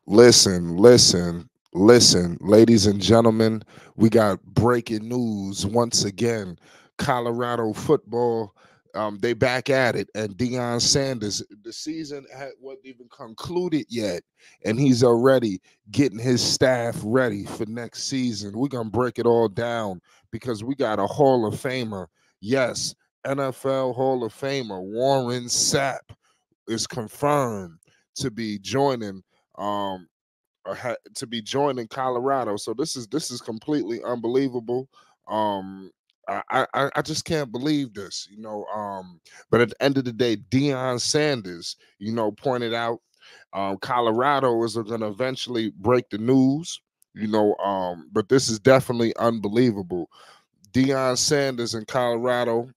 Listen, ladies and gentlemen. We got breaking news once again. Colorado football, they back at it, and Deion Sanders. The season wasn't even concluded yet, and he's already getting his staff ready for next season. We're gonna break it all down because we got a Hall of Famer. Yes, NFL Hall of Famer Warren Sapp is confirmed to be joining um to be joining Colorado. So this is completely unbelievable. Um I just can't believe this, But at the end of the day, Deion Sanders, pointed out Colorado is going to eventually break the news, but this is definitely unbelievable. Deion Sanders in Colorado,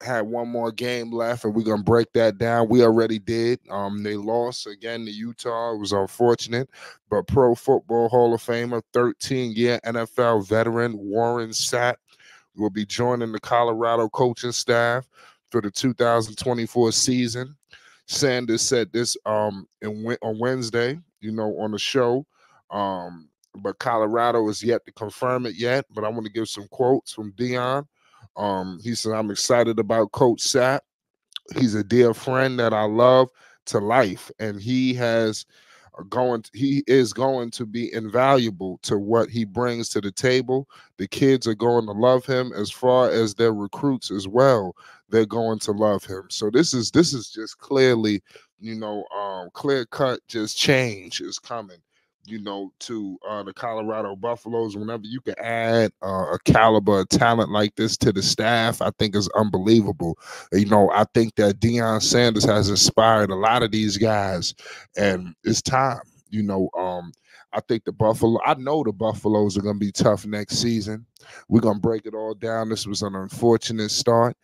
had one more game left, and we're gonna break that down. We already did. They lost again to Utah. It was unfortunate, but Pro Football Hall of Famer, 13-year NFL veteran Warren Sapp will be joining the Colorado coaching staff for the 2024 season. Sanders said this on Wednesday, on the show. But Colorado is yet to confirm it yet. But I want to give some quotes from Deion. He said, "I'm excited about Coach Sapp. He's a dear friend that I love to life, and he is going to be invaluable to what he brings to the table. The kids are going to love him as far as their recruits as well. They're going to love him." So this is just clearly, clear cut, just change is coming, to the Colorado Buffaloes. Whenever you can add a caliber of talent like this to the staff, I think is unbelievable. I think that Deion Sanders has inspired a lot of these guys, and it's time. I think I know the Buffaloes are going to be tough next season. We're going to break it all down. This was an unfortunate start.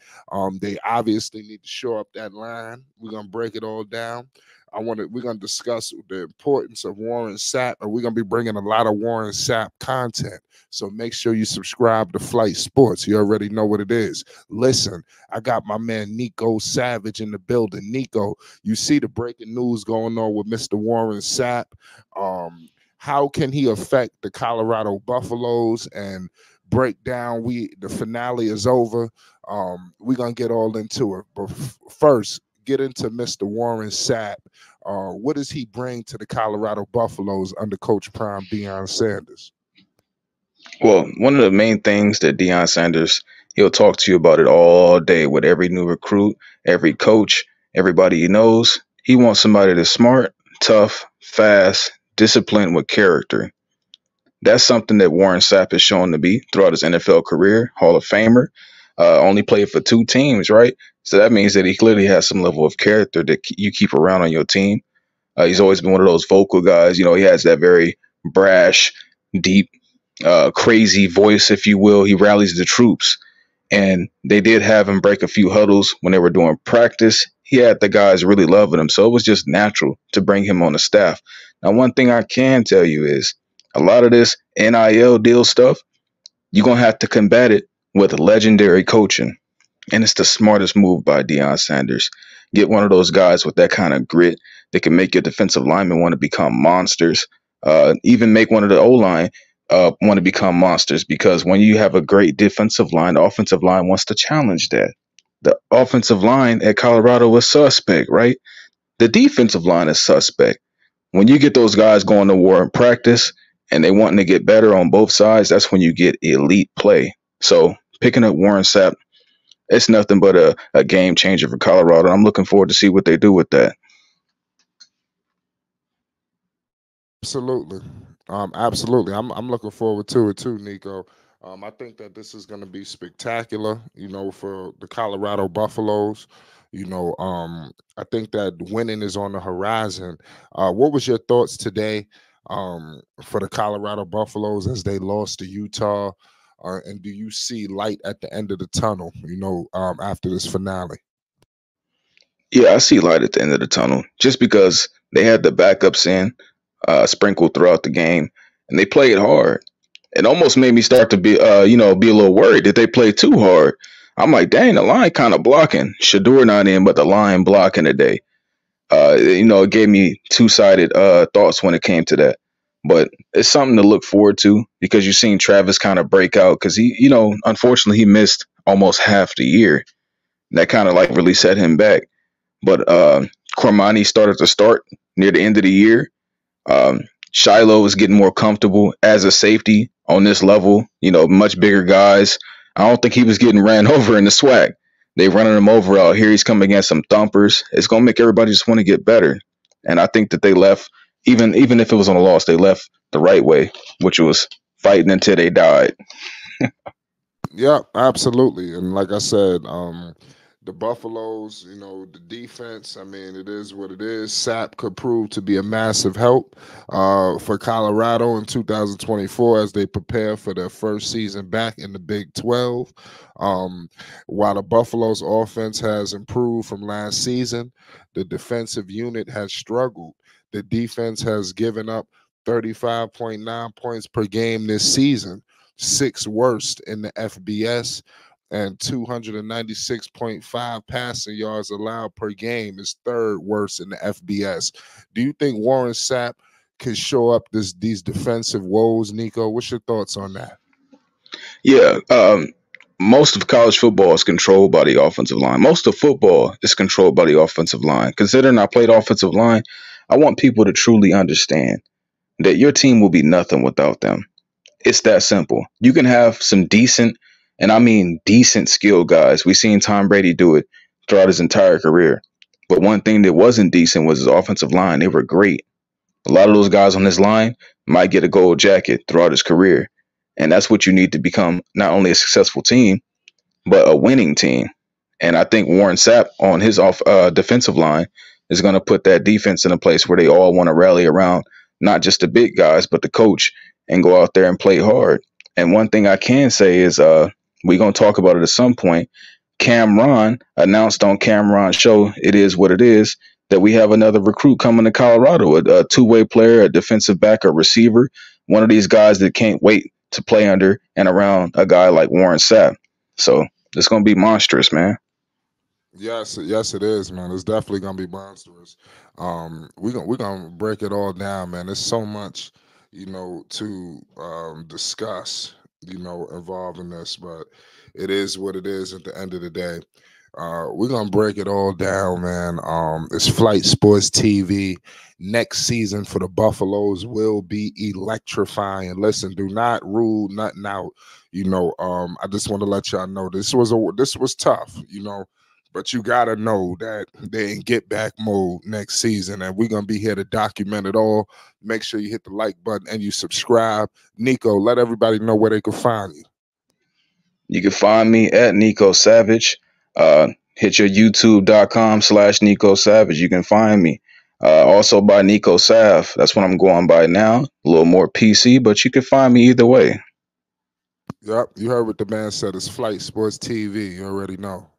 They obviously need to shore up that line. We're going to break it all down. We're going to discuss the importance of Warren Sapp, and we're going to be bringing a lot of Warren Sapp content. So make sure you subscribe to Flight Sports. You already know what it is. Listen, I got my man Nico Savage in the building. Nico, you see the breaking news going on with Mr. Warren Sapp. How can he affect the Colorado Buffaloes and break down? The finale is over. We're going to get all into it. But first, get into Mr. Warren Sapp. What does he bring to the Colorado Buffaloes under Coach Prime Deion Sanders? Well, one of the main things that Deion Sanders, he'll talk to you about it all day with every new recruit, every coach, everybody he knows. He wants somebody that's smart, tough, fast, disciplined with character. That's something that Warren Sapp has shown to be throughout his NFL career. Hall of Famer, only played for two teams, right? So that means that he clearly has some level of character that you keep around on your team. He's always been one of those vocal guys. He has that very brash, deep, crazy voice, if you will. He rallies the troops. And they did have him break a few huddles when they were doing practice. He had the guys really loving him. So it was just natural to bring him on the staff. Now, one thing I can tell you is a lot of this NIL deal stuff, you're going to have to combat it with legendary coaching. And it's the smartest move by Deion Sanders. Get one of those guys with that kind of grit that can make your defensive linemen want to become monsters. Even make one of the O-line want to become monsters, because when you have a great defensive line, the offensive line wants to challenge that. The offensive line at Colorado was suspect, right? The defensive line is suspect. When you get those guys going to war in practice and they wanting to get better on both sides, that's when you get elite play. So picking up Warren Sapp, it's nothing but a game changer for Colorado. I'm looking forward to see what they do with that. Absolutely. Absolutely. I'm looking forward to it too, Nico. I think that this is going to be spectacular, for the Colorado Buffaloes. I think that winning is on the horizon. What was your thoughts today for the Colorado Buffaloes as they lost to Utah? And do you see light at the end of the tunnel, after this finale? Yeah, I see light at the end of the tunnel just because they had the backups in sprinkled throughout the game, and they played hard. It almost made me start to be a little worried that they played too hard. I'm like, dang, the line kind of blocking. Shador not in, but the line blocking today. It gave me two-sided thoughts when it came to that. But it's something to look forward to because you've seen Travis kind of break out because unfortunately, he missed almost half the year. That kind of like really set him back. But Cormani started to start near the end of the year. Shiloh is getting more comfortable as a safety on this level. Much bigger guys. I don't think he was getting ran over in the swag. They running him over out here. He's coming against some thumpers. It's gonna make everybody just want to get better. And I think that they left, even if it was on a loss, they left the right way, which was fighting until they died. Yeah, absolutely. And like I said, the Buffaloes, the defense, I mean, it is what it is. Sap could prove to be a massive help for Colorado in 2024 as they prepare for their first season back in the Big 12. While the Buffaloes offense has improved from last season, the defensive unit has struggled. The defense has given up 35.9 points per game this season, sixth worst in the FBS, and 296.5 passing yards allowed per game is third worst in the FBS. Do you think Warren Sapp could show up these defensive woes, Nico? What's your thoughts on that? Yeah, most of college football is controlled by the offensive line. Most of football is controlled by the offensive line. Considering I played offensive line, I want people to truly understand that your team will be nothing without them. It's that simple. You can have some decent, and I mean decent skilled guys. We've seen Tom Brady do it throughout his entire career. But one thing that wasn't decent was his offensive line. They were great. A lot of those guys on this line might get a gold jacket throughout his career. And that's what you need to become not only a successful team, but a winning team. And I think Warren Sapp on his defensive line is going to put that defense in a place where they all want to rally around not just the big guys, but the coach and go out there and play hard. And one thing I can say is we're going to talk about it at some point. Cameron announced on Cameron's show, It Is What It Is, that we have another recruit coming to Colorado, a two-way player, a defensive back, a receiver, one of these guys that can't wait to play under and around a guy like Warren Sapp. So it's going to be monstrous, man. Yes, yes, it is, man. It's definitely gonna be monstrous. We're gonna break it all down, man. There's so much, to discuss, involved in this, but it is what it is at the end of the day. We're gonna break it all down, man. It's Flight Sports TV. Next season for the Buffaloes will be electrifying. Listen, do not rule nothing out. I just want to let y'all know this was tough, but you gotta know that they in get back mode next season, and we're gonna be here to document it all. Make sure you hit the like button and you subscribe. Nico, let everybody know where they can find you. You can find me at Nico Savage. Hit your youtube.com/Nico Savage. You can find me. Also by Nico Sav. That's what I'm going by now. A little more PC, but you can find me either way. Yep, you heard what the man said. It's Flight Sports TV. You already know.